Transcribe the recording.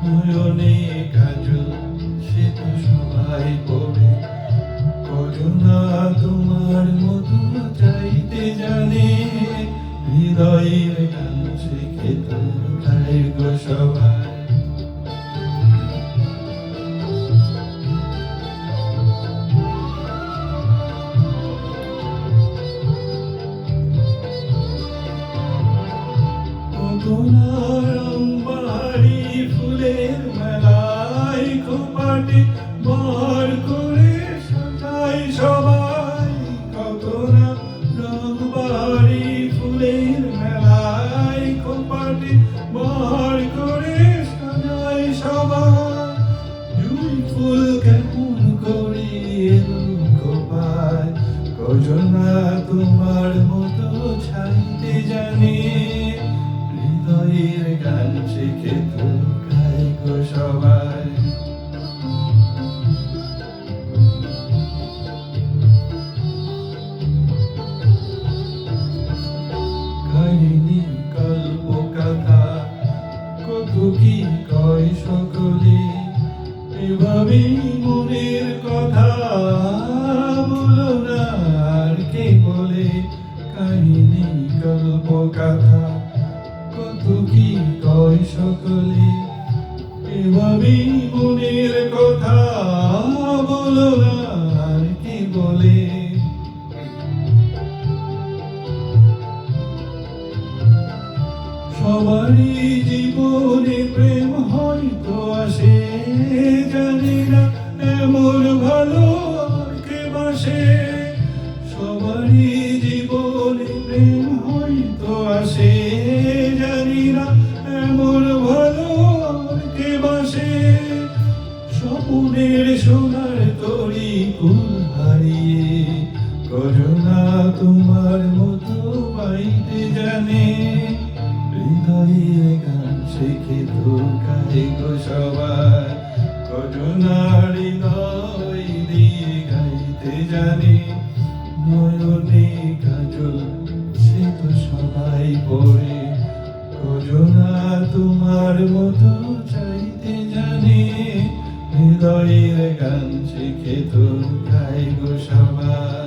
নয়নে কাজল সে তো সবাই পড়ে, কজনা তোমার মতো চাইতে জানে। হৃদয়ের গান শিখে তো গায় গো সবাই। বাহারি ফুলের মেলায় খোপাটে বহর করে সাজাই সবাই। কত না রং বাহারি ফুলের মেলায় খোপাটে বহর করে সাজাই সবাই। জুঁই ফুল কেমন করে এলো খোপায়, কজনা তোমার মতো ছাইতে জানে। হৃদয়ের গান শিখে তো গায় গো সবাই। কাহিনী কল্প কথা কত কি কয় সকলে, এভাবেই মনের কথা বলো না আর কে বলে। কাহিনী কল্প কথা কত কি কয় সকলে, এভাবেই মনের কথা বলো না আর কি বলে। সবারই জীবনে প্রেম হয়তো আসে, জানি না এমন ভালো আর কে বাসে। সবারই জীবনে প্রেম হয়তো আসে, জানি না এমন ভালো আর কে বাসে। স্বপ্নের সোনার তরি কুল হারিয়ে, কজনা তোমার মতো পাইতে জানে। হৃদয়ের গান শিখে তো গায় গো সবাই, কজনা হৃদয় দিয়ে গাইতে জানে। নয়নে কাজল সে তো সবাই পড়ে, কজনা তোমার মতো চাইতে জানে। হৃদয়ের গান শিখে তো গায় গো সবাই।